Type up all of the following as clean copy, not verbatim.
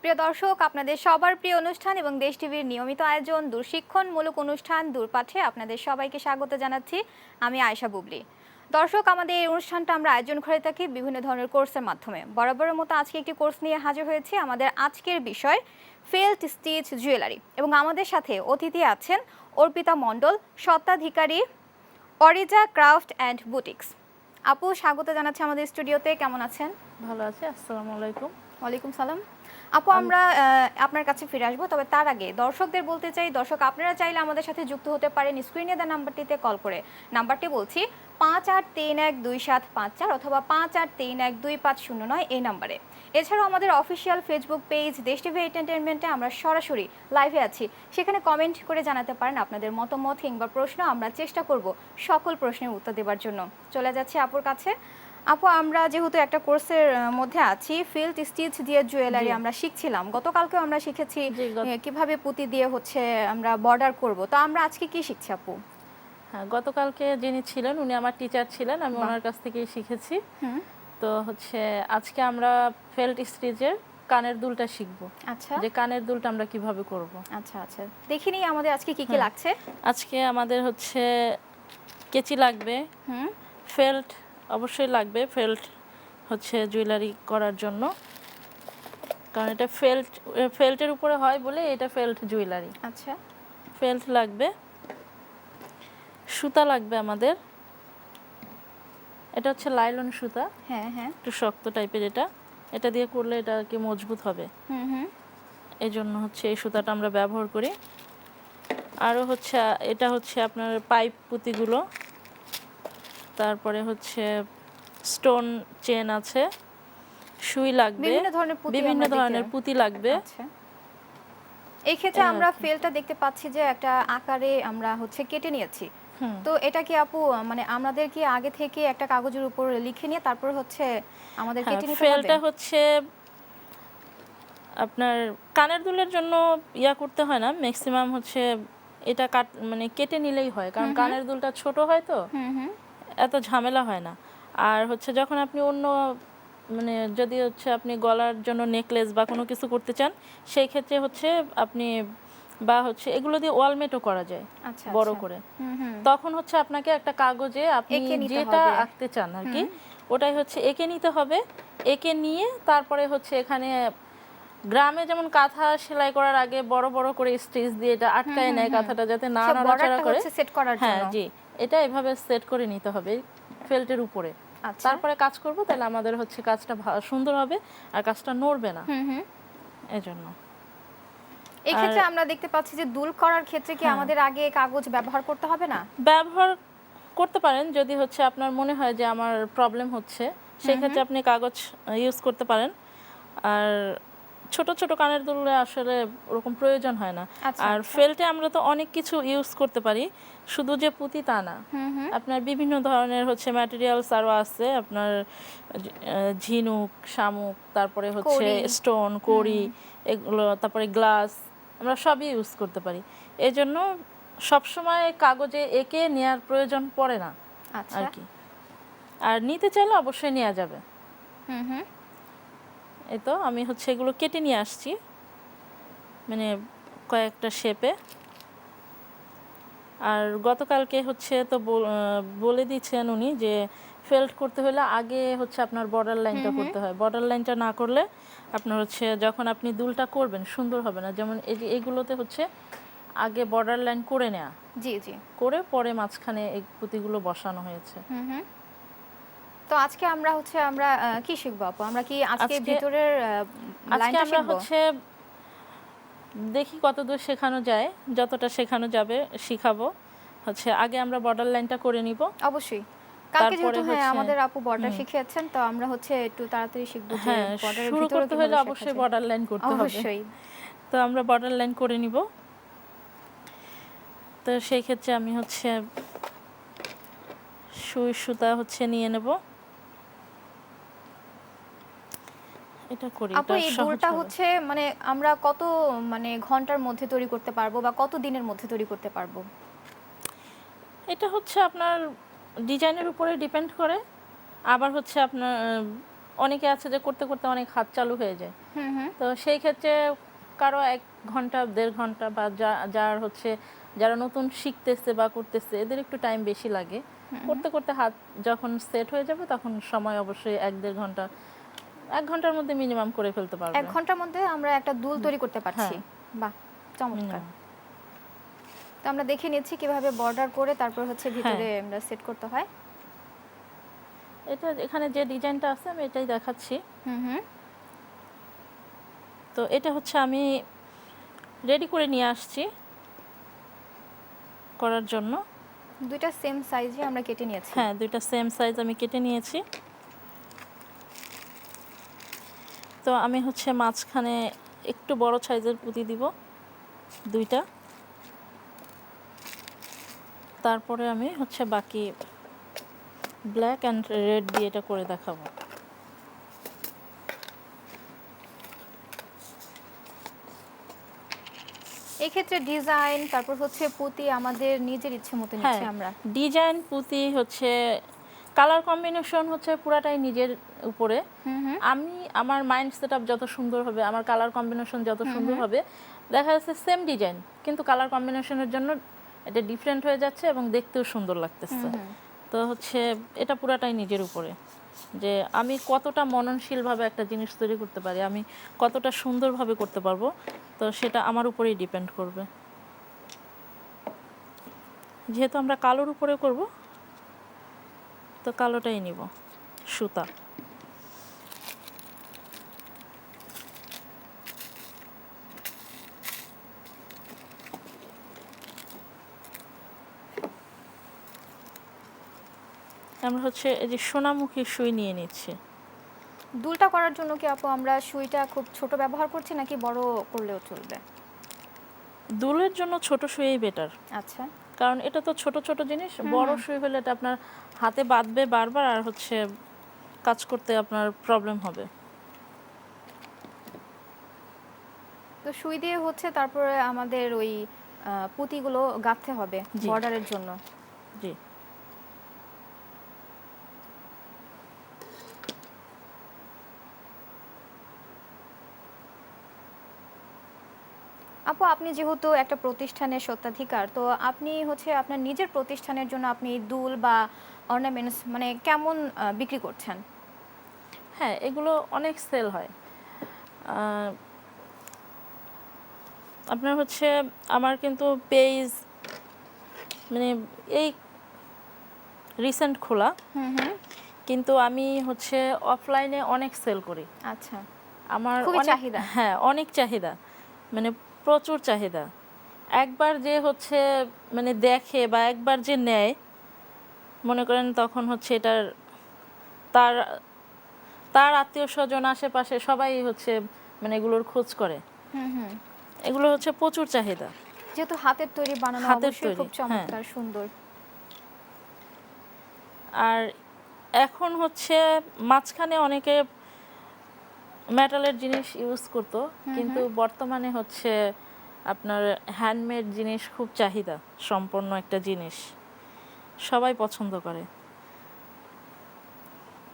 প্রিয় দর্শক, আপনাদের সবার প্রিয় অনুষ্ঠান এবং দেশ টিভির নিয়মিত আয়োজন দূরশিক্ষণমূলক অনুষ্ঠান দূরপাঠে আপনাদের সবাইকে স্বাগত জানাচ্ছি। আমি আয়েশা বুবলি। দর্শক, আমাদের এই অনুষ্ঠানটা আমরা আয়োজন করে থাকি বিভিন্ন ধরনের কোর্সের মাধ্যমে। বরাবরের মতো আজকে একটি কোর্স নিয়ে হাজির হয়েছি। আমাদের আজকের বিষয় ফেল্ট স্টিচ জুয়েলারি এবং আমাদের সাথে অতিথি আছেন অর্পিতা মণ্ডল, স্বত্বাধিকারী অরিজা ক্রাফট অ্যান্ড বুটিক্স। আপু, স্বাগত জানাচ্ছি আমাদের স্টুডিওতে। কেমন আছেন? ভালো আছি, আসসালামু আলাইকুম। ওয়ালাইকুম সালাম। আপু, আমরা আপনার কাছে ফিরে আসবো, তবে তার আগে দর্শকদের বলতে চাই, দর্শক আপনারা চাইলে আমাদের সাথে যুক্ত হতে পারেন স্ক্রিনে দেওয়া নাম্বারটিতে কল করে। নাম্বারটি বলছি 58312754 অথবা 58312509 এই নাম্বারে। এছাড়াও আমাদের অফিসিয়াল ফেসবুক পেজ দেশ টিভি এন্টারটেইনমেন্টে আমরা সরাসরি লাইভে আছি, সেখানে কমেন্ট করে জানাতে পারেন আপনাদের মতামত কিংবা প্রশ্ন। আমরা চেষ্টা করব সকল প্রশ্নের উত্তর দেওয়ার জন্য। চলে যাচ্ছি আপুর কাছে। আপু, আমরা যেহেতু একটা কোর্সের মধ্যে আছি, ফিল্ড স্টিচ দিয়ে জুয়েলারি আমরা শিখছিলাম। গতকালকেও আমরা শিখেছি কিভাবে পুঁতি দিয়ে হচ্ছে আমরা বর্ডার করব। তো আমরা আজকে কি শিখছি আপু? হ্যাঁ, গতকালকে যিনি ছিলেন উনি আমার টিচার ছিলেন, আমি ওনার কাছ থেকেই শিখেছি। তো হচ্ছে আজকে আমরা ফেল্ট স্টিচের কানের দুলটা শিখব। আচ্ছা, যে কানের দুলটা আমরা কিভাবে করব। আচ্ছা আচ্ছা, দেখিনি আমাদের আজকে কি কি লাগছে। আজকে আমাদের হচ্ছে কেচি লাগবে, ফেল্ট অবশ্যই লাগবে। ফেল্ট হচ্ছে জুয়েলারি করার জন্য, কারণ এটা ফেল্টের উপরে হয় বলে এটা ফেল্ট জুয়েলারি। আচ্ছা, ফেল্ট লাগবে, সুতা লাগবে আমাদের। এটা হচ্ছে লাইলন সুতা, হ্যাঁ হ্যাঁ, একটু শক্ত টাইপের। এটা দিয়ে করলে এটা আর কি মজবুত হবে, এই জন্য হচ্ছে এই সুতাটা আমরা ব্যবহার করি। আরও হচ্ছে এটা হচ্ছে আপনার পাইপ পুঁতিগুলো, তারপরে হচ্ছে স্টোন চেন আছে, সুই লাগবে, বিভিন্ন ধরনের পুঁতি লাগবে। আচ্ছা, এই ক্ষেত্রে আমরা ফেলটা দেখতে পাচ্ছি যে একটা আকারে আমরা হচ্ছে কেটে নিয়েছি। তো এটা কি আপু মানে আমাদের কি আগে থেকে একটা কাগজের উপর লিখে নিয়ে তারপর হচ্ছে আমাদের কেটে নিতে হবে? ফেলটা হচ্ছে আপনার কানের দুলের জন্য করতে হয় না, ম্যাক্সিমাম হচ্ছে এটা মানে কেটে নিলেই হয়, কারণ কানের দুলটা ছোট হয় তো এত ঝামেলা হয় না। আর হচ্ছে যখন আপনি অন্য মানে যদি হচ্ছে আপনি গলার জন্য নেকলেস বা কোনো কিছু করতে চান, সেই ক্ষেত্রে হচ্ছে আপনি বা হচ্ছে এগুলো দিয়ে ওয়ালমেটও করা যায় বড় করে। তখন হচ্ছে আপনাকে একটা কাগজে আপনি যেটা আঁকতে চান আর কি, ওটাই হচ্ছে এঁকে নিতে হবে। এঁকে নিয়ে তারপরে হচ্ছে এখানে গ্রামে যেমন কাঁথা সেলাই করার আগে বড় বড় করে স্টিচ দিয়ে এটা আটকায় নেয় কাঁথাটা, যাতে না নড়াচড়া করে। হ্যাঁ জি, এটা এভাবে সেট করে নিতে হবে ফেল্টের উপরে। তারপরে কাজ করব, তাহলে আমাদের হচ্ছে কাজটা সুন্দর হবে আর কাজটা নড়বে না। এজন্য এই ক্ষেত্রে আমরা দেখতে পাচ্ছি যে দুল করার ক্ষেত্রে কি আমাদের আগে কাগজ ব্যবহার করতে হবে না? ব্যবহার করতে পারেন, যদি হচ্ছে আপনার মনে হয় যে আমার প্রবলেম হচ্ছে, সেই ক্ষেত্রে আপনি কাগজ ইউজ করতে পারেন। আর ছোট ছোট কানের দুলে আসলে ওরকম প্রয়োজন হয় না। আর ফেল্টে আমরা তো অনেক কিছু ইউজ করতে পারি, শুধু যে পুঁতি তা না। আপনার বিভিন্ন ধরনের হচ্ছে ম্যাটেরিয়ালস আরও আছে, আপনার ঝিনুক, শামুক, তারপরে হচ্ছে স্টোন, কড়ি, এগুলো, তারপরে গ্লাস, আমরা সবই ইউজ করতে পারি। এই জন্য সবসময় কাগজে এঁকে নেওয়ার প্রয়োজন পড়ে না আর কি। আর নিতে চাইলে অবশ্যই নেওয়া যাবে। এই তো আমি হচ্ছে এগুলো কেটে নিয়ে আসছি, মানে কয়েকটা শেপে। আর গতকালকে হচ্ছে তো বলে দিচ্ছেন উনি যে ফেল্ট করতে হলে আগে হচ্ছে আপনার বর্ডার লাইনটা করতে হয়। বর্ডার লাইনটা না করলে আপনার হচ্ছে যখন আপনি দুলটা করবেন সুন্দর হবে না। যেমন এই যে এইগুলোতে হচ্ছে আগে বর্ডার লাইন করে নেওয়া, জি জি, করে পরে মাঝখানে এই পুঁতিগুলো বসানো হয়েছে। তো আজকে আমরা হচ্ছে আমরা কি শিখব আপু? আমরা কি আজকে ভিতরের লাইনটা শিখব? আমরা হচ্ছে দেখি কতদূর শেখানো যায়, যতটা শেখানো যাবে শিখাবো। হচ্ছে আগে আমরা বর্ডার লাইনটা করে নিব। অবশ্যই, কালকে যেহেতু আমাদের আপু বর্ডার শিখিয়েছেন, তো আমরা হচ্ছে একটু তাড়াতাড়ি শিখব যে বর্ডারের শুরু ভিতরে করতে হলে অবশ্যই বর্ডার লাইন করতে হবে। অবশ্যই, তো আমরা বর্ডার লাইন করে নিব। তো সেই ক্ষেত্রে আমি হচ্ছে সুই সুতা হচ্ছে নিয়ে নেব। এটা করি। আপু, এই দুলটা হচ্ছে মানে আমরা কত মানে ঘন্টার মধ্যে তৈরি করতে পারবো বা কত দিনের মধ্যে তৈরি করতে পারবো? এটা হচ্ছে আপনার ডিজাইনের উপরে ডিপেন্ড করে। আবার হচ্ছে আপনার অনেকে আছে যে করতে করতে অনেক হাত চালু হয়ে যায়, হুম হুম তো সেই ক্ষেত্রে কারো 1 ঘন্টা 1.5 ঘন্টা বা যার হচ্ছে যারা নতুন শিখতেছে বা করতেছে এদের একটু টাইম বেশি লাগে। করতে করতে হাত যখন সেট হয়ে যাবে তখন সময় অবশ্যই 1-1.5 ঘন্টা, 1 ঘন্টার মধ্যে মিনিমাম করে ফেলতে পারবে। 1 ঘন্টার মধ্যে আমরা একটা দুল তৈরি করতে পারছি। হ্যাঁ, বাহ, চমৎকার। মিনিমাম। তো আমরা দেখে নিচ্ছি কিভাবে বর্ডার করে তারপর হচ্ছে হ্যাঁ, ভিতরে আমরা সেট করতে হয়। এটা এখানে যে ডিজাইনটা আছে আমি এটাই দেখাচ্ছি। হুম হুম তো এটা হচ্ছে আমি রেডি করে নিয়ে আসছি করার জন্য। দুইটা সেম সাইজে আমরা কেটে নিয়েছি। হ্যাঁ, দুইটা সেম সাইজ আমি কেটে নিয়েছি। তো আমি হচ্ছে মাঝখানে একটু বড় সাইজের পুঁতি দিব, 2টা। তারপরে আমি হচ্ছে বাকি ব্ল্যাক অ্যান্ড রেড দিয়ে এটা করে দেখাবো। এই ক্ষেত্রে ডিজাইন তারপর হচ্ছে পুঁতি আমাদের নিজের ইচ্ছে মতো হ্যাঁ, নিচ্ছি আমরা। ডিজাইন পুঁতি হচ্ছে কালার কম্বিনেশন হচ্ছে পুরাটাই নিজের উপরে। হুম হুম আমি আমার মাইন্ড সেট আপ যত সুন্দর হবে, আমার কালার কম্বিনেশন যত সুন্দর হবে, দেখা যাচ্ছে সেম ডিজাইন কিন্তু কালার কম্বিনেশনের জন্য এটা ডিফারেন্ট হয়ে যাচ্ছে এবং দেখতেও সুন্দর লাগতেছে। তো হচ্ছে এটা পুরাটাই নিজের উপরে, যে আমি কতটা মননশীলভাবে একটা জিনিস তৈরি করতে পারি, আমি কতটা সুন্দরভাবে করতে পারবো, তো সেটা আমার উপরেই ডিপেন্ড করবে। যেহেতু আমরা কালোর উপরে করব, তো কালোটাই নিব সুতা। আমরা হচ্ছে এই যে সোনামুখী সুই নিয়ে নিচ্ছি। দুলটা করার জন্য কি আপু আমরা সুইটা খুব ছোট ব্যবহার করছি নাকি বড় করলেও চলবে? দুলের জন্য ছোট সুইই বেটার, আচ্ছা। কারণ এটা তো ছোট ছোট জিনিস। বড় সুই হলে এটা আপনার হাতে বাঁধবে বারবার, আর হচ্ছে কাজ করতে আপনার প্রবলেম হবে। তো সুই দিয়ে হচ্ছে তারপরে আমাদের ওই পুঁতিগুলো গাঁথতে হবে জি। বর্ডারের জন্য। জি। আপু আপনি যেহেতু একটা প্রতিষ্ঠানের স্বত্বাধিকার, তো আপনি হচ্ছে আপনার নিজের প্রতিষ্ঠানের জন্য আপনি দুল বা অর্নামেন্টস মানে কেমন বিক্রি করছেন? হ্যাঁ, এগুলো অনেক সেল হয়। আহ, আপনার হচ্ছে আমার কিন্তু পেজ মানে এই রিসেন্ট খোলা, হুম হুম কিন্তু আমি হচ্ছে অফলাইনে অনেক সেল করি। আচ্ছা, আমার খুবই অনেক, চাহিদা। হ্যাঁ অনেক চাহিদা, মানে প্রচুর চাহিদা। একবার যে হচ্ছে মানে দেখে বা একবার যে নেয়, মনে করেন তখন হচ্ছে এটার তার তার আত্মীয় স্বজন আশেপাশে সবাই হচ্ছে মানে এগুলোর খোঁজ করে। হুম হুম এগুলো হচ্ছে প্রচুর চাহিদা। যেহেতু হাতের তৈরি বানানো হাতের অবশ্যই তৈরি, খুব হ্যাঁ। চমৎকার সুন্দর। আর এখন হচ্ছে মাঝখানে অনেকে মেটালের জিনিস ইউজ করতো, কিন্তু বর্তমানে হচ্ছে আপনার হ্যান্ডমেড জিনিস খুব চাহিদা সম্পন্ন একটা জিনিস, সবাই পছন্দ করে।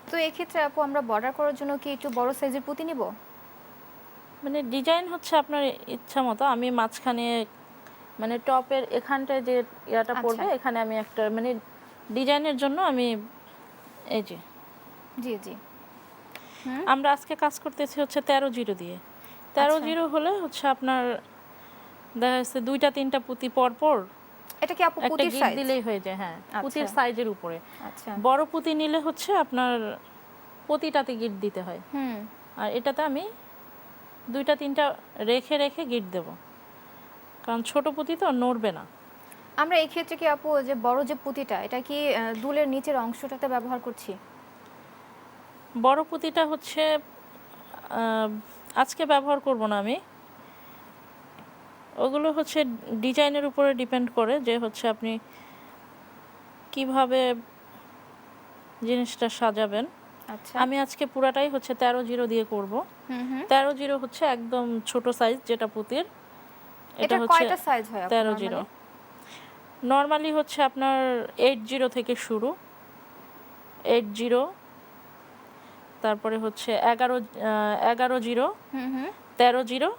তো এক্ষেত্রে আপু আমরা বর্ডার করার জন্য কি একটু বড় সাইজের পুঁতি নিব? মানে ডিজাইন হচ্ছে আপনার ইচ্ছা মতো। আমি মাঝখানে মানে টপের এখানটায় যে ইয়াটা পড়বে, আচ্ছা। এখানে আমি একটা মানে ডিজাইনের জন্য আমি এই যে জি জি। হুম আমরা আজকে কাজ করতেছি হচ্ছে 13-0 দিয়ে। 13-0 হলে হচ্ছে আপনার দেখা যাচ্ছে 2-3টা পুঁতি পর পর এটা কি আপু একটা পুঁতির গিট সাইজ? দিলেই হয়ে যায়। হ্যাঁ, পুঁতির আচ্ছা সাইজের উপরে। আচ্ছা। বড় পুঁতি নিলে হচ্ছে আপনার প্রতিটাতে গিট দিতে হয়, হুম আর এটাতে আমি 2-3টা রেখে রেখে গিট দেব, কারণ ছোট পুঁতি তো নড়বে না। আমরা এই ক্ষেত্রে কি আপু যে বড় যে পুঁতিটা এটা কি দুলের নিচের অংশটাতে ব্যবহার করছি? বড় পুঁতিটা হচ্ছে আজকে ব্যবহার করব না আমি। ওগুলো হচ্ছে ডিজাইনের উপরে ডিপেন্ড করে যে হচ্ছে আপনি কিভাবে জিনিসটা সাজাবেন। আচ্ছা। আমি আজকে পুরাটাই হচ্ছে 13-0 দিয়ে করব। হুম হুম 13-0 হচ্ছে একদম ছোট সাইজ যেটা পুঁতির, এটা এটা হচ্ছে কয়টা সাইজ হয় আপু 13-0। নরমালি? নর্মালি হচ্ছে আপনার 8-0 থেকে শুরু, 8-0, তারপরে হচ্ছে 11 জিরো, হুম হুম 13 জিরো,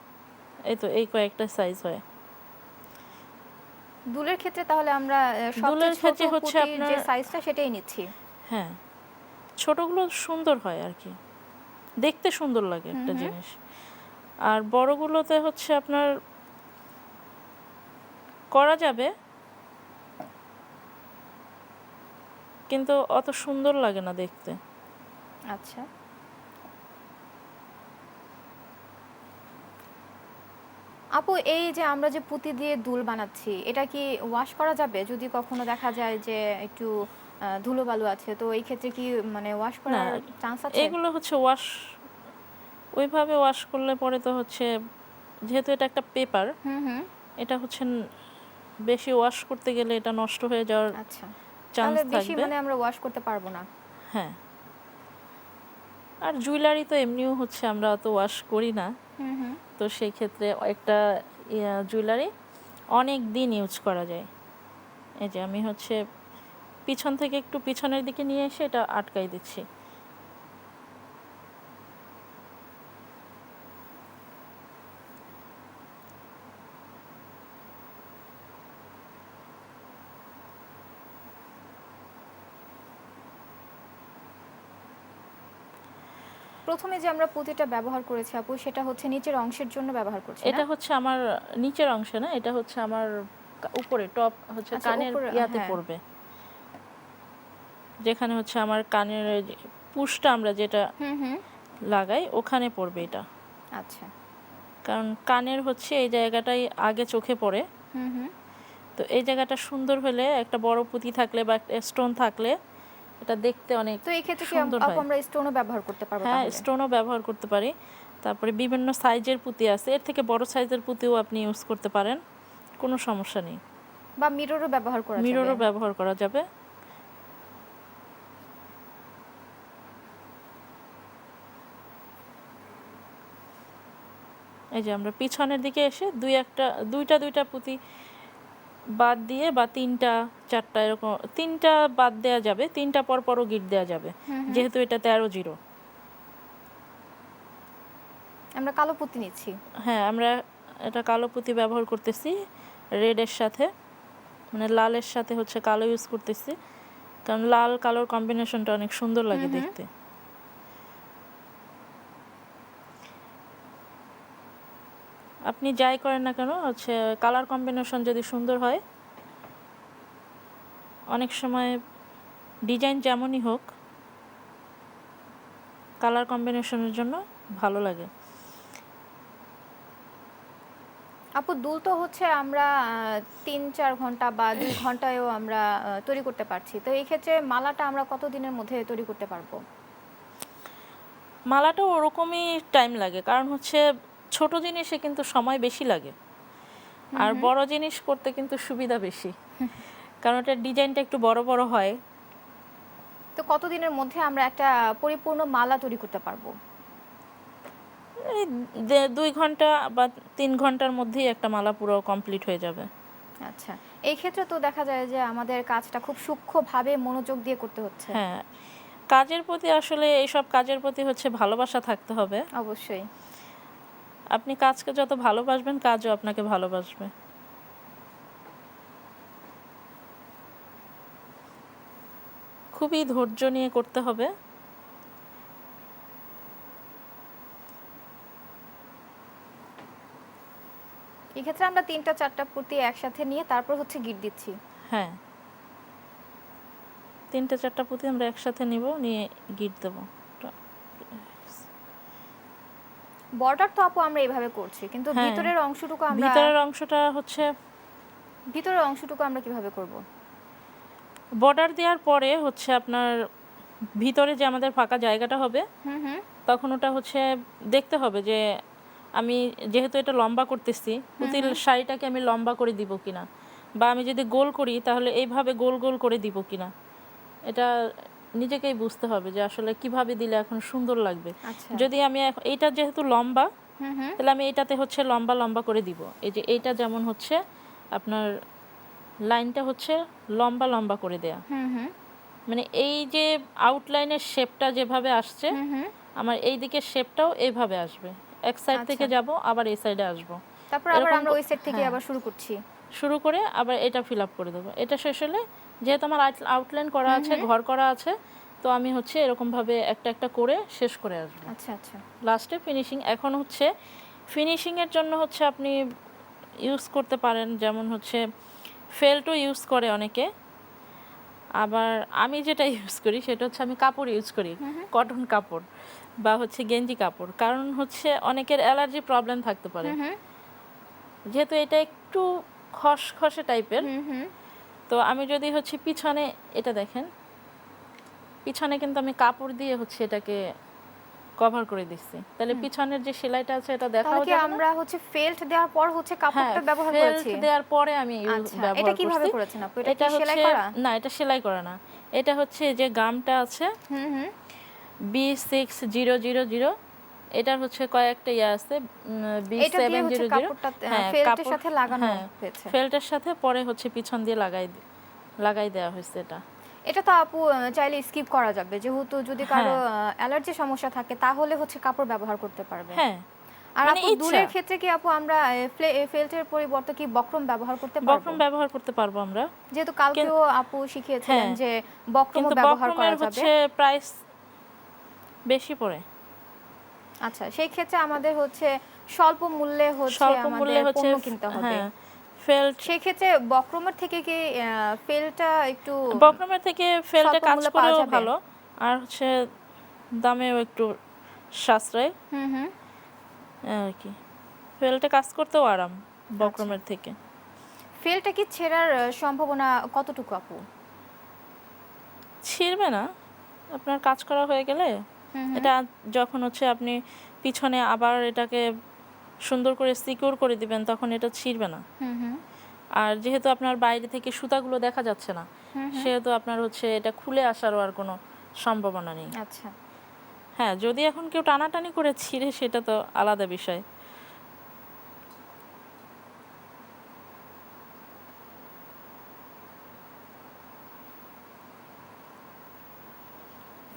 এই তো এই কয়েকটা সাইজ হয়। দুলের ক্ষেত্রে তাহলে আমরা দুলের সবচেয়ে ছোট ক্ষেত্রে হচ্ছে পুঁতির আপনার যে সাইজটা সেটাই নিচ্ছি। হ্যাঁ, ছোটগুলো সুন্দর হয় আর কি, দেখতে সুন্দর লাগে হুম একটা হুম জিনিস। আর বড়গুলোতে হচ্ছে আপনার করা যাবে, কিন্তু অত সুন্দর লাগে না দেখতে। আচ্ছা, আপু এই যে আমরা যে পুঁতি দিয়ে দুল বানাচ্ছি এটা কি ওয়াশ করা যাবে? যদি কখনো দেখা যায় যে একটু ধুলোবালু আছে, তো এই ক্ষেত্রে কি মানে ওয়াশ না, করার চান্স আছে? এগুলো হচ্ছে ওইভাবে ওয়াশ করলে পরে তো হচ্ছে, যেহেতু এটা একটা পেপার, হুম হুম এটা হচ্ছে বেশি ওয়াশ করতে গেলে এটা নষ্ট হয়ে যাওয়ার আচ্ছা, চান্স তাহলে বেশি থাকবে। মানে আমরা ওয়াশ করতে পারবো না। হ্যাঁ, আর জুয়েলারি তো এমনিও হচ্ছে আমরা অত ওয়াশ করি না, হুম হুম তো সেই ক্ষেত্রে একটা জুয়েলারি অনেক দিন ইউজ করা যায়। এই যে আমি হচ্ছে পিছন থেকে একটু পিছনের দিকে নিয়ে এসে এটা আটকাই দিচ্ছি। প্রথমে যে আমরা পুঁতিটা ব্যবহার করেছি আপু, সেটা হচ্ছে নিচের অংশের জন্য ব্যবহার করছি না? এটা হচ্ছে আমার নিচের অংশে না, এটা হচ্ছে আমার উপরে টপ হচ্ছে আচ্ছা, কানের উপরে, ইয়াতে হ্যাঁ। পড়বে, যেখানে হচ্ছে আমার কানের পুশটা আমরা যেটা হুম হুম লাগাই ওখানে পড়বে এটা। আচ্ছা, কারণ কানের হচ্ছে এই জায়গাটাই আগে চোখে পড়ে, হুম হুম তো এই জায়গাটা সুন্দর হলে, একটা বড় পুঁতি থাকলে বা একটা স্টোন থাকলে এটা দেখতে অনেক তো এই ক্ষেত্রে কি সুন্দর আপু হয়। আমরা স্টোনও ব্যবহার করতে পারবো হ্যাঁ, তাহলে? স্টোনও ব্যবহার করতে পারি। তারপরে বিভিন্ন সাইজের পুঁতি আছে, এর থেকে বড় সাইজের পুঁতিও আপনি ইউজ করতে পারেন, কোনো সমস্যা নেই। বা মিররও ব্যবহার করা যাবে? মিররও ব্যবহার করা যাবে। এই যে আমরা পিছনের দিকে এসে দুইটা পুঁতি বাদ দিয়ে, বা তিনটা চারটা এরকম, তিনটা বাদ দেওয়া যাবে, তিনটা পর পরও গিট দেওয়া যাবে, হুম হুম যেহেতু এটা 13 জিরো। আমরা কালো পুঁতি নিচ্ছি। হ্যাঁ, আমরা এটা কালো পুঁতি ব্যবহার করতেছি রেডের সাথে, মানে লালের সাথে হচ্ছে কালো ইউজ করতেছি, কারণ লাল কালোর কম্বিনেশনটা অনেক সুন্দর লাগে হুম হুম দেখতে। আপনি যাই করেন না কেন হচ্ছে কালার কম্বিনেশন যদি সুন্দর হয়, অনেক সময় ডিজাইন যেমনই হোক কালার কম্বিনেশনের জন্য ভালো লাগে। আপু দুল তো হচ্ছে আমরা 3-4 ঘন্টা বা 2 ঘন্টায়ও আমরা তৈরি করতে পারছি, তো এই ক্ষেত্রে মালাটা আমরা কতদিনের মধ্যে তৈরি করতে পারবো? মালাটাও ওরকমই টাইম লাগে, কারণ হচ্ছে ছোট জিনিসে কিন্তু সময় বেশি লাগে, আর বড় জিনিস করতে কিন্তু সুবিধা বেশি, কারণ এটার ডিজাইনটা একটু বড় বড় হয়। তো কতদিনের মধ্যে আমরা একটা পরিপূর্ণ মালা তৈরি করতে পারবো? এই 2 ঘন্টা বা 3 ঘন্টার মধ্যেই একটা মালা পুরো কমপ্লিট হয়ে যাবে। আচ্ছা, এই ক্ষেত্রে তো দেখা যায় যে আমাদের কাজটা খুব সূক্ষ্মভাবে মনোযোগ দিয়ে করতে হচ্ছে। হ্যাঁ, কাজের প্রতি আসলে এইসব কাজের প্রতি হচ্ছে ভালোবাসা থাকতে হবে। অবশ্যই। আপনি কাজকে যত ভালোবাসবেন কাজও আপনাকে ভালোবাসবে। খুবই ধৈর্য নিয়ে করতে হবে। এই ক্ষেত্রে আমরা 3-4টা পুঁতি একসাথে নিয়ে তারপর হচ্ছে গিট দিচ্ছি। হ্যাঁ, 3-4টা পুঁতি আমরা একসাথে নিব, নিয়ে গিট দেব। বর্ডার তো আপু আমরা এইভাবে করছি, কিন্তু হ্যাঁ, ভিতরের অংশটুকু আমরা ভিতরের অংশটা হচ্ছে কিভাবে করব? বর্ডার দেওয়ার পরে হচ্ছে আপনার ভিতরে যে আমাদের ফাঁকা জায়গাটা হবে, হুম হুম তখন ওটা হচ্ছে দেখতে হবে যে আমি যেহেতু এটা লম্বা করতেছি, পুঁতির শাড়িটাকে আমি লম্বা করে দিব কিনা, বা আমি যদি গোল করি তাহলে এইভাবে গোল গোল করে দিব কিনা, এটা নিজেকেই বুঝতে হবে যে আসলে কিভাবে দিলে এখন সুন্দর লাগবে। আচ্ছা। যদি আমি এইটা যেহেতু লম্বা, হুম হুম তাহলে আমি এইটাতে হচ্ছে লম্বা লম্বা করে দিব। এই যে এইটা যেমন হচ্ছে আপনার লাইনটা হচ্ছে লম্বা লম্বা করে দেয়া, হুম হুম মানে এই যে আউটলাইনের শেপটা যেভাবে আসছে হুম হুম। আমার এই দিকের শেপটাও এইভাবে আসবে, এক সাইড থেকে আচ্ছা। যাব আবার এই সাইডে আসব, তারপর আবার এরকম আমরা ওই সেট থেকে হ্যাঁ আবার শুরু করছি। শুরু করে আবার এটা ফিল আপ করে দেবো। এটা শেষ হলে যেহেতু আমার আউটলাইন করা হুম আছে, হুম। ঘর করা আছে, তো আমি হচ্ছে এরকমভাবে একটা একটা করে শেষ করে আসবো। আচ্ছা আচ্ছা। লাস্টে ফিনিশিং। এখন হচ্ছে ফিনিশিংয়ের জন্য হচ্ছে আপনি ইউজ করতে পারেন, যেমন হচ্ছে ফেল্টও ইউজ করে অনেকে, আবার আমি যেটা ইউজ করি সেটা হচ্ছে আমি কাপড় ইউজ করি, কটন কাপড় বা হচ্ছে গেঞ্জি কাপড়। কারণ হচ্ছে অনেকের অ্যালার্জি প্রবলেম থাকতে পারে, হুম হুম। যেহেতু এটা একটু খসখসে টাইপের। হুম হুম। তো আমি যদি হচ্ছে পিছনে, এটা দেখেন পিছনে কিন্তু আমি কাপড় দিয়ে হচ্ছে এটাকে কভার করে দিচ্ছি, তাহলে পিছনের যে সেলাইটা আছে এটা দেখাও তাহলে কি যাবে না। আমরা হচ্ছে ফেল্ট দেওয়ার পর হচ্ছে হ্যাঁ, কাপড়টা ব্যবহার ফেল্ট করেছি? দেওয়ার পরে আমি আচ্ছা, এটা ব্যবহার কিভাবে করছি। করেছেন আপু? এটা কি এটা সেলাই হচ্ছে করা? না, এটা সেলাই করা না, এটা হচ্ছে যে গামটা আছে হুম হুম। B6000, এটার হচ্ছে কয়েকটা ইয়ে আছে, এটা দিয়ে হচ্ছে B700। কাপড়টা হ্যাঁ ফেল্টের কাপড়, সাথে লাগানো হ্যাঁ হয়েছে। ফেল্টের সাথে পরে হচ্ছে পিছন দিয়ে লাগাই দেওয়া হয়েছে এটা। এটা তো আপু চাইলে স্কিপ করা যাবে, যেহেতু যদি কারো হ্যাঁ অ্যালার্জি সমস্যা থাকে তাহলে হচ্ছে কাপড় ব্যবহার করতে পারবে। হ্যাঁ, আর মানে আপু ইচ্ছা, দুলের ক্ষেত্রে কি আপু আমরা ফেল্টের পরিবর্তে কি বক্রম ব্যবহার করতে পারবো? বক্রম ব্যবহার করতে পারবো আমরা। যেহেতু কালকেও আপু শিখিয়েছিলেন হ্যাঁ, যে বক্রমও কিন্তু ব্যবহার করা বক্রমের যাবে। হচ্ছে প্রাইস বেশি পড়ে। আচ্ছা, সেই ক্ষেত্রে আমাদের হচ্ছে স্বল্প মূল্যে হচ্ছে স্বল্প মূল্যে আমাদের হচ্ছে পণ্য কিনতে হবে। হ্যাঁ ফেল্ট, সেই ক্ষেত্রে বক্রমের থেকে কি ফেলটা একটু বক্রমের থেকে ফেল্টে স্বল্প কাজ মূল্যে পাওয়া করেও যাবে? ভালো, আর হচ্ছে দামেও একটু সাশ্রয় হুম হুম। আর কি। ফেল্টে কাজ করতেও আরাম আচ্ছা। বক্রমের থেকে। ফেলটা কি ছেঁড়ার সম্ভাবনা কতটুকু আপু? ছিঁড়বে না, আপনার কাজ করা হয়ে গেলে হুম হুম। এটা যখন হচ্ছে আপনি পিছনে আবার এটাকে সুন্দর করে সিকিউর করে দিবেন তখন এটা ছিঁড়বে না। হুম হুম। আর যেহেতু আপনার বাইরে থেকে সুতাগুলো দেখা যাচ্ছে না, হুম হুম। সেহেতু আপনার হচ্ছে এটা খুলে আসারও আর কোনো সম্ভাবনা নেই। আচ্ছা। হ্যাঁ, যদি এখন কেউ টানাটানি করে ছিঁড়ে সেটা তো আলাদা বিষয়।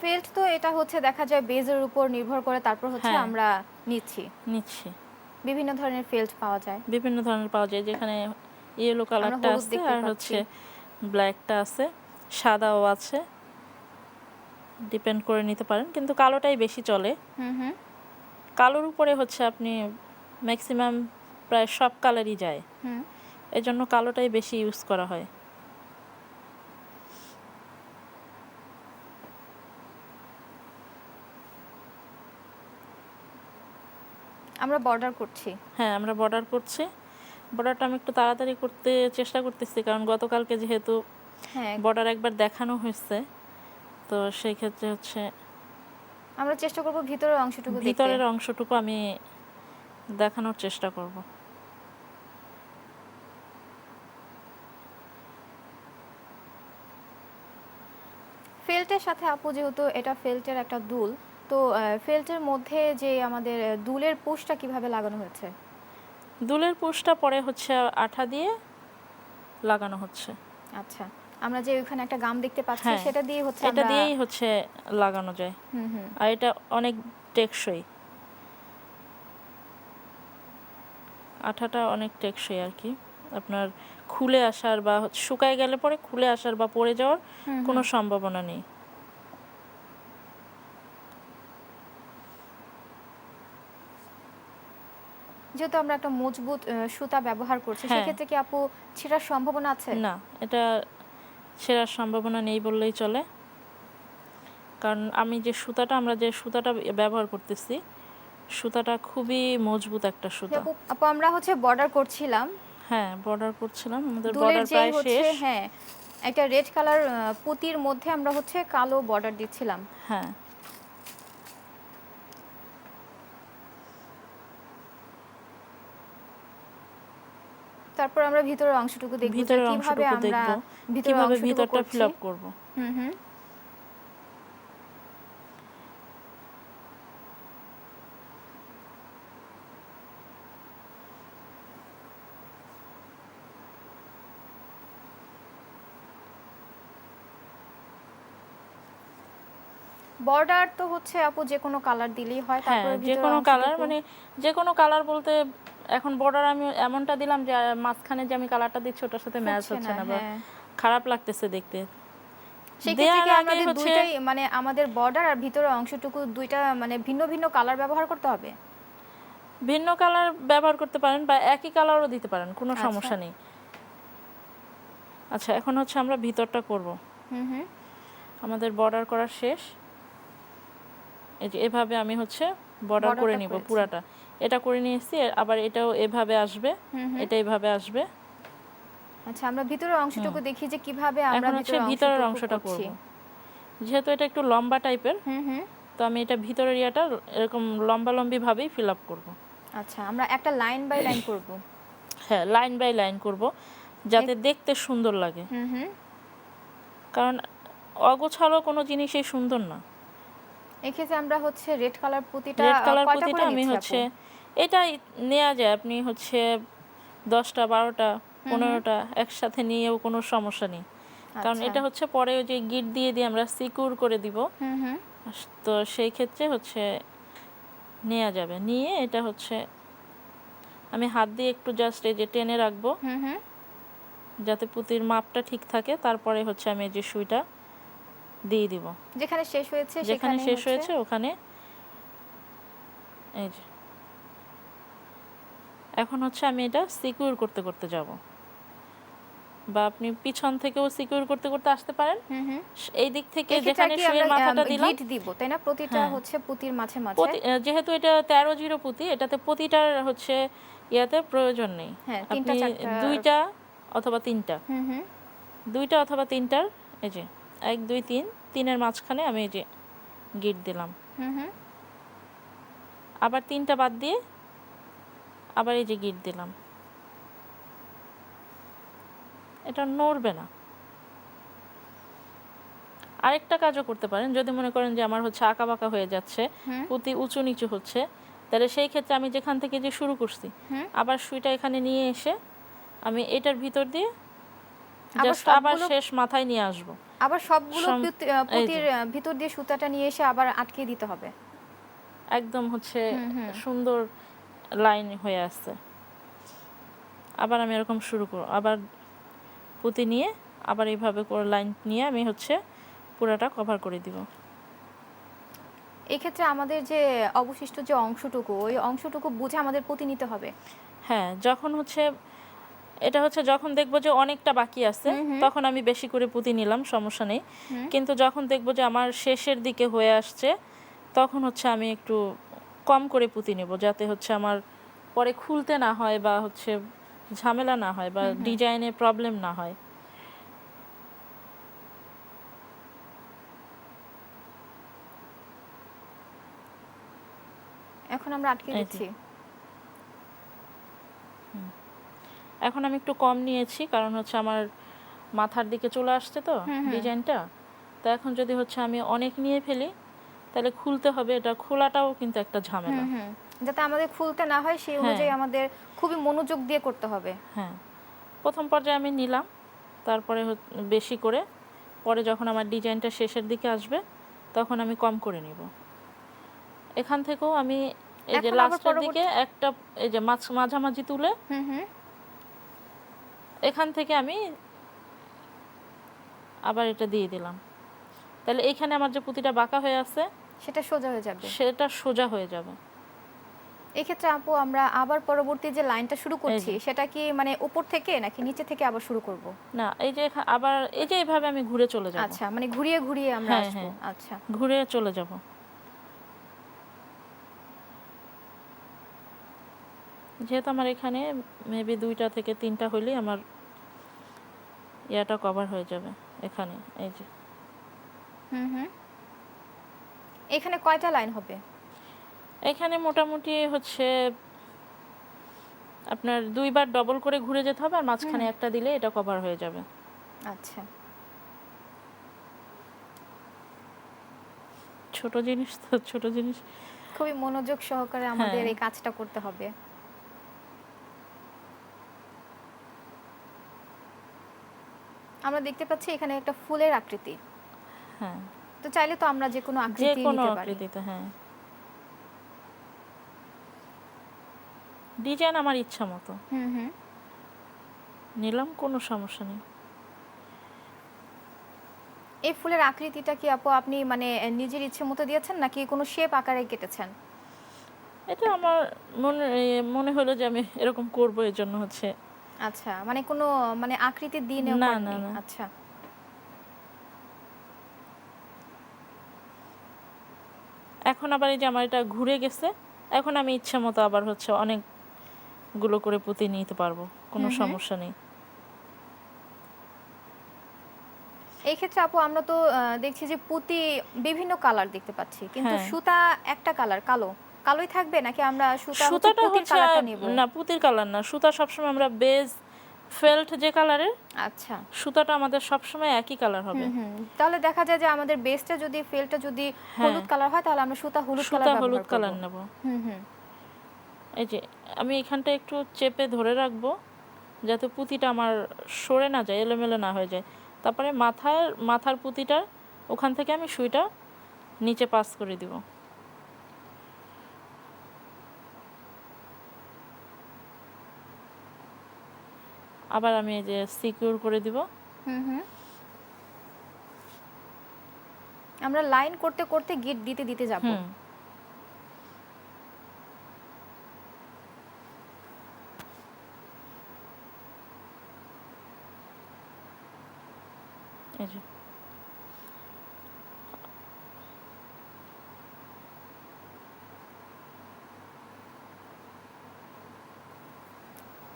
ফেল্ট তো এটা হচ্ছে দেখা যায় বেজের উপর নির্ভর করে তারপর হচ্ছে হ্যাঁ আমরা নিচ্ছি। নিচ্ছি, বিভিন্ন ধরনের ফেল্ট পাওয়া যায়। বিভিন্ন ধরনের পাওয়া যায়, যেখানে ইয়েলো আমরা কালারটা হলুদ আছে দেখতে আর পাচ্ছি। হচ্ছে ব্ল্যাকটা আছে, সাদাও আছে, ডিপেন্ড করে নিতে পারেন, কিন্তু কালোটাই বেশি চলে। হুম হুম। কালোর উপরে হচ্ছে আপনি ম্যাক্সিমাম প্রায় সব কালারই যায়, হুম। এজন্য কালোটাই বেশি ইউজ করা হয়। আমরা বর্ডার করছি। হ্যাঁ, আমরা বর্ডার করছি। বর্ডারটা আমি একটু তাড়াতাড়ি করতে চেষ্টা করতেছি, কারণ গতকালকে যেহেতু হ্যাঁ, বর্ডার একবার দেখানো হয়েছে, তো সেই ক্ষেত্রে হচ্ছে আমরা চেষ্টা করব ভিতরের অংশটুকু দেখতে। ভিতরের অংশটুকু আমি দেখানোর চেষ্টা করব। ফেল্টের সাথে আপু যেহেতু এটা ফেল্টের একটা দুল, তো ফেল্টের মধ্যে যে আমাদের দুলের পুশটা কিভাবে লাগানো হয়েছে? দুলের পুশটা পরে হচ্ছে আঠা দিয়ে লাগানো হচ্ছে। আচ্ছা, আমরা যে ওখানে একটা গাম দেখতে পাচ্ছি হ্যাঁ, সেটা দিয়ে হচ্ছে এটা আমরা দিয়েই হচ্ছে লাগানো যায়, হুম হুম। আর এটা অনেক টেকসই, আঠাটা অনেক টেকসই আর কি। আপনার খুলে আসার বা শুকায় গেলে পরে খুলে আসার বা পড়ে যাওয়ার হুম কোনো হুম। সম্ভাবনা নেই। যেহেতু আমরা একটা মজবুত সুতা ব্যবহার করছি, হ্যাঁ, সেক্ষেত্রে কি আপু ছেঁড়ার সম্ভাবনা আছে? না, এটা ছেঁড়ার সম্ভাবনা নেই বললেই চলে, কারণ আমরা যে সুতাটা ব্যবহার করতেছি সুতাটা খুবই মজবুত একটা সুতা। আপু আপু আমরা হচ্ছে বর্ডার করছিলাম, হ্যাঁ, বর্ডার করছিলাম, আমাদের দুলের বর্ডার যে প্রায় হচ্ছে শেষ। হ্যাঁ একটা রেড কালার পুঁতির মধ্যে আমরা হচ্ছে কালো বর্ডার দিচ্ছিলাম। হ্যাঁ, তারপর আমরা ভিতরের অংশটুকু দেখব যে ভিতরের কিভাবে অংশটুকু আমরা দেখব, ভিতরের কিভাবে অংশটুকু ভিতরটা করছি। ফিল আপ করবো। হুম হুম। বর্ডার তো হচ্ছে আপু যে কোনো কালার দিলেই হয়, হ্যাঁ, তারপরে যে ভিতরে কোনো কালার, অংশটুকু মানে যে কোনো কালার বলতে এখন বর্ডার আমি এমনটা দিলাম যে মাঝখানে যে আমি কালারটা দিচ্ছি ওটার সাথে ম্যাচ ফুটছে হচ্ছে না, না বা হ্যাঁ। খারাপ লাগতেছে দেখতে। সেক্ষেত্রে দেয়ার কি আগে আমাদের হচ্ছে দুইটাই মানে আমাদের বর্ডার আর ভিতরের অংশটুকু দুইটা মানে ভিন্ন ভিন্ন কালার ব্যবহার করতে হবে? ভিন্ন কালার ব্যবহার করতে পারেন বা একই কালারও দিতে পারেন, কোনো আচ্ছা। সমস্যা নেই। আচ্ছা, এখন হচ্ছে আমরা ভিতরটা করব। হুম হুম। আমাদের বর্ডার করা শেষ। এই যে এভাবে আমি হচ্ছে বর্ডার করে বর্ডারটা নিব করেছি। পুরাটা। এটা করে নিয়েছি, আবার এটাও এভাবে আসবে, হুম হুম। এটা এভাবে আসবে। আচ্ছা, আমরা ভিতরের অংশটুকু দেখি যে কিভাবে আমরা এখন হচ্ছে ভিতরের ভিতরের অংশটুকু অংশটা করছি। করব। যেহেতু এটা একটু লম্বা টাইপের, হুম হুম। তো আমি এটা ভিতরের ইয়াটা এরকম লম্বালম্বি ভাবেই ফিল আপ করবো। আচ্ছা, আমরা একটা লাইন বাই লাইন করব। হ্যাঁ, লাইন বাই লাইন করব, যাতে দেখতে সুন্দর লাগে। হুম হুম। কারণ অগোছালো কোনো জিনিসই সুন্দর না। এক্ষেত্রে আমরা হচ্ছে রেড কালার পুঁতিটা রেড কালার কয়টা পুঁতিটা করে আমি নিচ্ছি হচ্ছে আপু? এটাই নেওয়া যায়, আপনি হচ্ছে 10টা 12টা 15টা একসাথে নিয়েও কোনো সমস্যা নেই। কারণ আচ্ছা। এটা হচ্ছে পরে ওই যে গিট দিয়ে দিয়ে আমরা সিকিউর করে দিব, হুম হুম। তো সেই ক্ষেত্রে হচ্ছে নেওয়া যাবে। নিয়ে এটা হচ্ছে আমি হাত দিয়ে একটু জাস্ট এই যে টেনে রাখবো, হুম হুম। যাতে পুঁতির মাপটা ঠিক থাকে। তারপরে হচ্ছে আমি এই যে সুইটা দিয়ে দিব, যেখানে শেষ হয়েছে যেখানে সেখানে শেষ হচ্ছে হয়েছে ওখানে। এই যে এখন হচ্ছে আমি এটা সিকিউর করতে করতে যাব, বা আপনি পিছন থেকেও সিকিউর করতে করতে আসতে পারেন। হুম হুম। এই দিক থেকে এক্ষেত্রে আর যেখানে কি সুইয়ের আমরা মাথাটা দিলাম, গিট দিব তাই না? প্রতিটা হ্যাঁ, হচ্ছে পুঁতির মাঝে মাঝে। যেহেতু এটা 13-0 পুঁতি, এটাতে প্রতিটার হচ্ছে ইয়াতে প্রয়োজন নেই। হ্যাঁ, আপনি 3টা 4টা। 2টা অথবা 3টা, হুম হুম। 2টা অথবা 3টার এই যে 1 2 3 3-এর মাঝখানে আমি এই যে গিট দিলাম। হুম হুম। আবার 3টা বাদ দিয়ে আবার এই যে গিট দিলাম। এটা নড়বে না। আরেকটা কাজও করতে পারেন, যদি মনে করেন যে আমার হচ্ছে আঁকা বাঁকা হয়ে যাচ্ছে, হুম। পুঁতি উঁচু নিচু হচ্ছে, তাহলে সেই ক্ষেত্রে আমি যেখান থেকে যে শুরু করছি হুম। আবার সুইটা এখানে নিয়ে এসে আমি এটার ভিতর দিয়ে আবার জাস্ট আবার সবগুলো শেষ মাথায় নিয়ে আসবো। আবার সবগুলো এই যে পুঁতির ভিতর দিয়ে সুতাটা নিয়ে এসে আবার আটকে দিতে হবে। একদম হচ্ছে হুম হুম। সুন্দর লাইন হয়ে আসছে। আবার আমি এরকম শুরু করব, আবার পুঁতি নিয়ে আবার এইভাবে করে লাইন নিয়ে আমি হচ্ছে পুরাটা কভার করে দিব। এক্ষেত্রে আমাদের যে অবশিষ্ট যে অংশটুকু ওই অংশটুকু বুঝে আমাদের পুঁতি নিতে হবে। হ্যাঁ, যখন হচ্ছে এটা হচ্ছে যখন দেখবো যে অনেকটা বাকি আছে, হুম হুম। তখন আমি বেশি করে পুঁতি নিলাম, সমস্যা নেই। হুম। কিন্তু যখন দেখবো যে আমার শেষের দিকে হয়ে আসছে, তখন হচ্ছে আমি একটু কম করে পুঁতি নেব, যাতে হচ্ছে আমার পরে খুলতে না হয় বা হচ্ছে ঝামেলা না হয় বা ডিজাইনে প্রবলেম না হয়। এখন আমরা আটকে এই যে। দিচ্ছি। এখন আমি একটু কম নিয়েছি, কারণ হচ্ছে আমার মাথার দিকে চলে আসছে তো হুম হুম। ডিজাইনটা। তো এখন যদি হচ্ছে আমি অনেক নিয়ে ফেলি, তাহলে খুলতে হবে, এটা খোলাটাও কিন্তু একটা ঝামেলা। হুম হুম। যাতে আমাদের খুলতে না হয় সেই হ্যাঁ অনুযায়ী আমাদের খুবই মনোযোগ দিয়ে করতে হবে। হ্যাঁ, প্রথম পর্যায়ে আমি নিলাম, তারপরে বেশি করে, পরে যখন আমার ডিজাইনটা শেষের দিকে আসবে তখন আমি কম করে নিব। এখান থেকেও আমি এই যে এখন আবার লাস্টের দিকে পরবর্তী একটা এই যে মাঝামাঝি তুলে হুম হুম। এখান থেকে আমি আবার এটা দিয়ে দিলাম, তাহলে এইখানে আমার যে পুঁতিটা বাঁকা হয়ে আছে সেটা সোজা হয়ে যাবে। সেটা সোজা হয়ে যাবে। এক্ষেত্রে আপু আমরা আবার পরবর্তী যে লাইনটা শুরু করছি যে। সেটা কি মানে উপর থেকে নাকি নিচে থেকে আবার শুরু করব? না, এই যে আবার এই যে এইভাবে আমি ঘুরে চলে যাব। আচ্ছা, মানে ঘুরিয়ে ঘুরিয়ে আমরা হ্যাঁ আসবো। হ্যাঁ, আচ্ছা। ঘুরে চলে যাব। যেহেতু আমার এখানে মেবি 2টা থেকে 3টা হইলেই আমার ইয়াটা কভার হয়ে যাবে এখানে। এই যে হুম হুম। এখানে কয়টা লাইন হবে? এখানে মোটামুটি হচ্ছে আপনার 2বার ডবল করে ঘুরে যেতে হবে, আর মাঝখানে একটা দিলে এটা কভার হয়ে যাবে। আচ্ছা। ছোট জিনিস তো, ছোট জিনিস। খুবই মনোযোগ সহকারে আমাদের হ্যাঁ এই কাজটা করতে হবে। আমরা দেখতে পাচ্ছি এখানে একটা ফুলের আকৃতি। হ্যাঁ। তো তো চাইলে তো আমরা যে কোনো যে আকৃতি কোনো নিতে পারি। আকৃতিতে, হ্যাঁ। ডিজাইন আমার ইচ্ছা মতো হুম হুম। নিলাম, কোনো সমস্যা নেই। এই ফুলের আকৃতিটা কি আপু আপনি মানে নিজের ইচ্ছে মতো দিয়েছেন নাকি কোনো শেপ আকারে কেটেছেন? এটা আমার মনে হলো যে আমি এরকম করব, এর জন্য হচ্ছে। আচ্ছা, মানে কোনো মানে আকৃতি দিয়ে নেওয়া না, না, করেননি। না। আচ্ছা। এখন আবার এই যে আমার এটা ঘুরে গেছে, এখন আমি ইচ্ছা মতো আবার হচ্ছে অনেকগুলো করে পুঁতি নিতে পারবো, কোনো হুম হুম। সমস্যা নেই। এই ক্ষেত্রে আপু আমরা তো দেখছি যে পুঁতি বিভিন্ন কালার দেখতে পাচ্ছি, কিন্তু হ্যাঁ, সুতা একটা কালার কালো। কালোই থাকবে নাকি আমরা সুতা হচ্ছে সুতাটা পুঁতির হচ্ছে কালারটা নেব? না, পুঁতির কালার না, সুতা সবসময় আমরা বেজ ফেল্ট যে কালারের, আচ্ছা। সুতাটা আমাদের সবসময় একই কালার হবে। হুম হুম। তাহলে দেখা যায় যে আমাদের বেসটা যদি ফেলটা যদি হ্যাঁ, হলুদ কালার হয় তাহলে আমরা সুতা হলুদ কালার সুতা ব্যবহার হলুদ করব। কালার নেব। হুম হুম। এই যে আমি এখানটা একটু চেপে ধরে রাখবো যাতে পুঁতিটা আমার সরে না যায়, এলোমেলো না হয়ে যায়। তারপরে মাথার পুঁতিটার ওখান থেকে আমি সুইটা নিচে পাস করে দিব। আবার আমি এই যে সিকিউর করে দিব। হুম হুম। আমরা লাইন করতে করতে গিট দিতে দিতে যাব। হুম, এই যে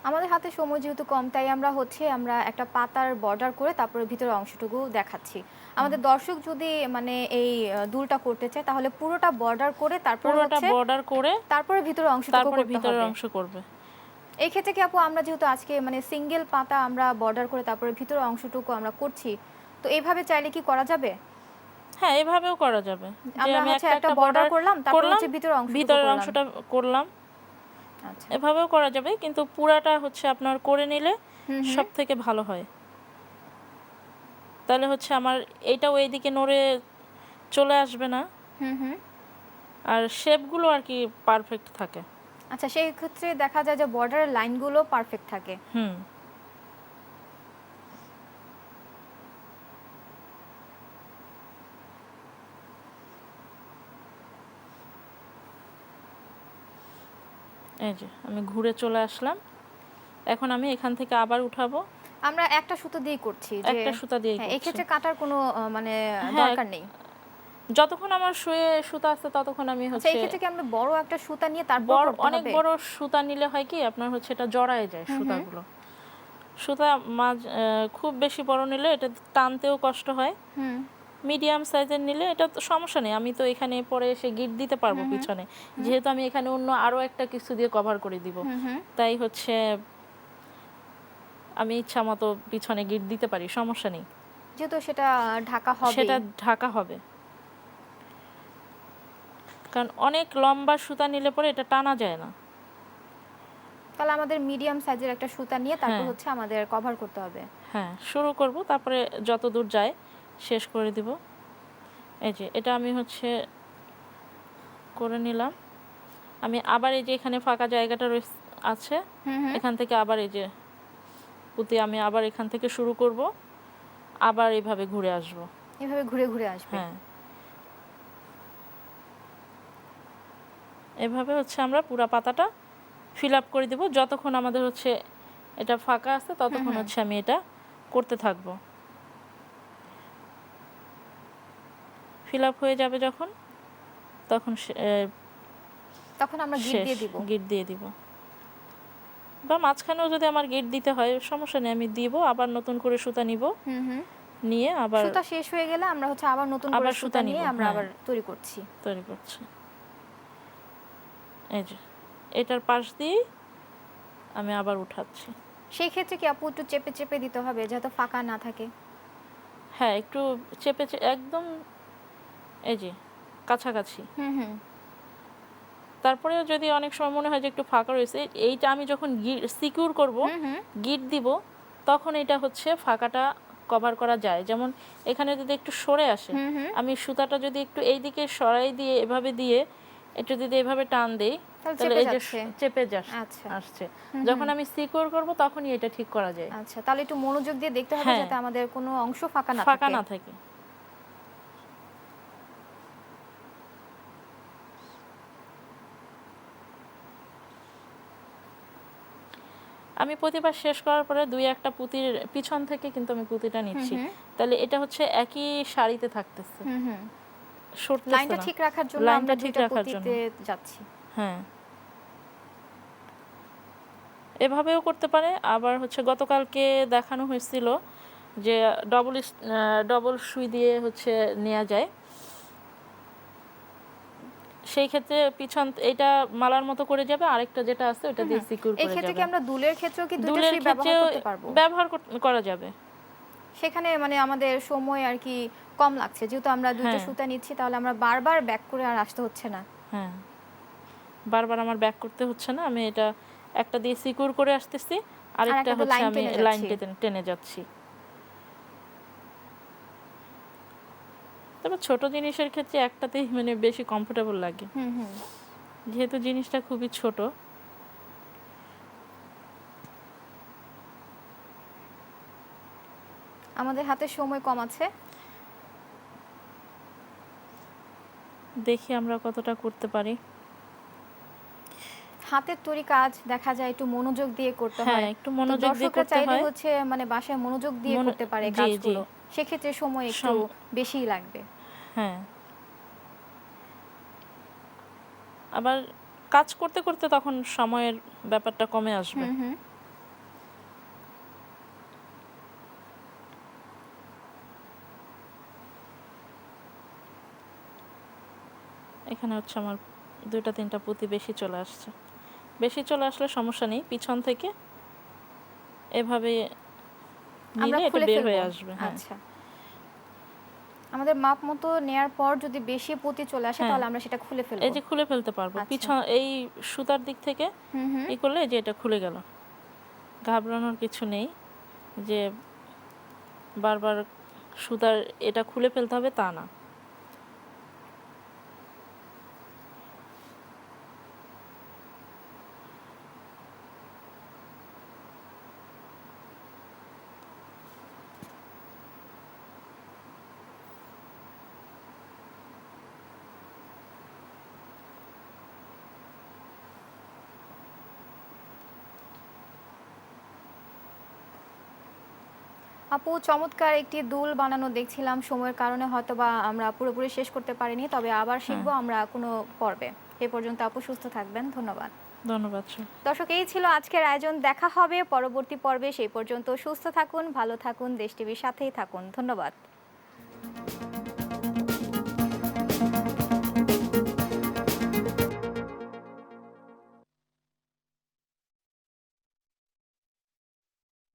আমাদের হাতে সময় যেহেতু কম তাই আমরা একটা পাতার বর্ডার করে তারপরে ভিতরের অংশটুকু দেখাচ্ছি। আমাদের দর্শক যদি মানে এই দুলটা করতে চায় তাহলে পুরোটা বর্ডার করে তারপরে পুরোটা হচ্ছে বর্ডার করে তারপরে ভিতরের অংশটুকু তারপরে করতে ভিতরের হবে। অংশ করবে। এই ক্ষেত্রে কি আপু আমরা যেহেতু আজকে মানে সিঙ্গেল পাতা আমরা বর্ডার করে তারপরে ভিতরের অংশটুকু আমরা করছি, তো এইভাবে চাইলে কি করা যাবে? হ্যাঁ, এভাবেও করা যাবে যে আমরা আমি হচ্ছে একটা একটা একটা বর্ডার বর্ডার করলাম তারপর করলাম, হচ্ছে ভিতরের অংশটুকু ভিতরের করলাম। অংশটা করলাম। আচ্ছা। এভাবেও করা যাবে, কিন্তু পুরাটা হচ্ছে আপনার করে নিলে হুম হুম। সব থেকে ভালো হয়। তাহলে হচ্ছে আমার এইটাও এইদিকে নড়ে চলে আসবে না, হুম হুম। আর শেপগুলো আর কি পারফেক্ট থাকে। আচ্ছা, সেই ক্ষেত্রে দেখা যায় যে বর্ডারের লাইনগুলো পারফেক্ট থাকে। হুম, এই যে আমি ঘুরে চলে আসলাম। এখন আমি এখান থেকে আবার উঠাবো। আমরা একটা সুতো দিয়ে করছি যে একটা সুতা দিয়েই হ্যাঁ, এই করছি। ক্ষেত্রে কাটার কোনো মানে হ্যাঁ, দরকার নেই। যতক্ষণ আমার শুয়ে সুতা আছে ততক্ষণ আমি আচ্ছা, হচ্ছে এই ক্ষেত্রে কি আমরা বড় একটা সুতা নিয়ে তারপর করতে অনেক হবে? বড় সুতা নিলে হয় কি আপনার হচ্ছে এটা জড়ায় যায় সুতাগুলো। সুতা খুব বেশি বড় নিলে এটা টানতেও কষ্ট হয়। হুম মিডিয়াম সাইজের নিলে এটা তো সমস্যা নেই, আমি তো এখানে পরে এসে গিট দিতে পারবো পিছনে, যেহেতু আমি এখানে অন্য আরো একটা কিছু দিয়ে কভার করে দিব। হুম হুম। তাই হচ্ছে আমি ইচ্ছা মতো পিছনে গিট দিতে পারি, সমস্যা নেই। যেহেতু সেটা ঢাকা হবে। সেটা ঢাকা হবে, কারণ অনেক লম্বা সুতা নিলে পরে এটা টানা যায় না। তাহলে আমাদের মিডিয়াম সাইজের একটা সুতা নিয়ে তারপর হ্যাঁ, হচ্ছে আমাদের কভার করতে হবে। হ্যাঁ, শুরু করব, তারপরে যত দূর যায় শেষ করে দিব। এই যে এটা আমি হচ্ছে করে নিলাম। আমি আবার এই যে এখানে ফাঁকা জায়গাটা আছে, হুম হুম। এখান থেকে আবার এই যে পুঁতি আমি আবার এখান থেকে শুরু করব, আবার এইভাবে ঘুরে আসব। এভাবে ঘুরে ঘুরে আসবে। হ্যাঁ, এভাবে হচ্ছে আমরা পুরা পাতাটা ফিল আপ করে দেব। যতক্ষণ আমাদের হচ্ছে এটা ফাঁকা আছে ততক্ষণ হচ্ছে আমি এটা করতে থাকব। ফিল আপ হয়ে যাবে যখন, তখন তখন আমরা গিট দিয়ে দিব। গিট দিয়ে দিব, বা মাঝখানেও যদি আমার গিট দিতে হয় সমস্যা নেই, আমি দিব। আবার নতুন করে সুতা নিব, হুম হুম। নিয়ে আবার সুতা শেষ হয়ে গেলে আমরা হচ্ছে আবার নতুন করে আবার সুতা সুতা নিয়ে নিব। আমরা হ্যাঁ, আবার তৈরি করছি। তৈরি করছি। এই যে এটার পাশ দিয়ে আমি আবার উঠাচ্ছি। সেই ক্ষেত্রে কি আপু একটু চেপে চেপে দিতে হবে যাতে ফাঁকা না থাকে? হ্যাঁ, একটু চেপে একদম এই যে কাছাকাছি। হুম হুম। তারপরে যদি অনেক সময় মনে হয় যে একটু ফাঁকা রয়েছে, এইটা আমি যখন সিকিউর করব, হুম হুম। গিট দিব, তখন এটা হচ্ছে ফাঁকাটা কভার করা যায়। যেমন এখানে যদি একটু সরে আসে, আমি সুতাটা যদি একটু এই দিকে সরাই দিয়ে এভাবে দিয়ে একটু যদি এভাবে টান দেই, তাহলে এই যে চেপে আসছে। যখন আমি সিকিউর করব তখনই এটা ঠিক করা যায়। আচ্ছা, তাহলে একটু মনোযোগ দিয়ে দেখতে হবে যাতে আমাদের কোনো অংশ ফাঁকা না থাকে। আমি প্রতিবার শেষ করার পরে দুই একটা পুঁতির পিছন থেকে কিন্তু আমি পুঁতিটা নিচ্ছি, তাহলে এটা হচ্ছে একই সারিতে থাকতেছে, লাইনটা ঠিক রাখার জন্য আমরা দুইটা পুঁতিতে যাচ্ছি। হ্যাঁ, এভাবেও করতে পারে। আবার হচ্ছে গতকালকে দেখানো হয়েছিল যে ডবল সুই দিয়ে হচ্ছে নেওয়া যায়। সেই ক্ষেত্রে পিছন এটা মালার মতো করে যাবে, আরেকটা যেটা আছে ওটা দিয়ে সিকিউর করে যাবে। এই ক্ষেত্রে কি আমরা দুলের ক্ষেত্রেও কি দুটো সুই ব্যবহার করতে পারবো? ব্যবহার করা যাবে। সেখানে মানে আমাদের সময় আর কি কম লাগছে, যেহেতু আমরা দুটো সুতা নিচ্ছি, তাহলে আমরা বারবার ব্যাক করে আর আসতে হচ্ছে না। হ্যাঁ, বারবার আমার ব্যাক করতে হচ্ছে না, আমি এটা একটা দিয়ে সিকিউর করে আসতেছি, আরেকটা হচ্ছে আমি লাইন টেনে যাচ্ছি। তবে ছোট জিনিসের ক্ষেত্রে একটাতেই মানে বেশি কমফোর্টেবল লাগে, যেহেতু জিনিসটা খুবই ছোট। আমাদের হাতে সময় কম আছে, দেখি আমরা কতটা করতে পারি। হাতের তৈরি কাজ দেখা যায় একটু মনোযোগ দিয়ে করতে হয়, একটু মনোযোগ দিয়ে করতে হয়। চাইলে হচ্ছে মানে বাসায় মনোযোগ দিয়ে করতে পারে কাজগুলো, সেক্ষেত্রে সময় একটু বেশিই লাগবে। হ্যাঁ, আবার কাজ করতে করতে তখন সময়ের ব্যাপারটা কমে আসবে। এখানে হচ্ছে আমার দুইটা তিনটা পুঁতি বেশি চলে আসছে। বেশি চলে আসলে সমস্যা নেই, পিছন থেকে এভাবে নিলে এটা বের হয়ে আসবে। আচ্ছা, আমাদের মাপ মতো নেয়ার পর যদি বেশি পুঁতি চলে আসে তাহলে আমরা সেটা খুলে ফেলবো। এই যে খুলে ফেলতে পারবো পিছন এই সুতার দিক থেকে এই করলে যে এটা খুলে গেল। ঘাবড়ানোর কিছু নেই যে বারবার সুতার এটা খুলে ফেলতে হবে তা না। আপু, চমৎকার একটি দুল বানানো দেখছিলাম, সময়ের কারণে হয়তোবা আমরা পুরোপুরি শেষ করতে পারিনি, তবে আবার শিখবো আমরা কোনো পর্বে। এ পর্যন্ত আপু সুস্থ থাকবেন, ধন্যবাদ। ধন্যবাদ। দর্শক, এই ছিল আজকের আয়োজন, দেখা হবে পরবর্তী পর্বে। সেই পর্যন্ত সুস্থ থাকুন, ভালো থাকুন, দেশ টিভির সাথেই থাকুন, ধন্যবাদ।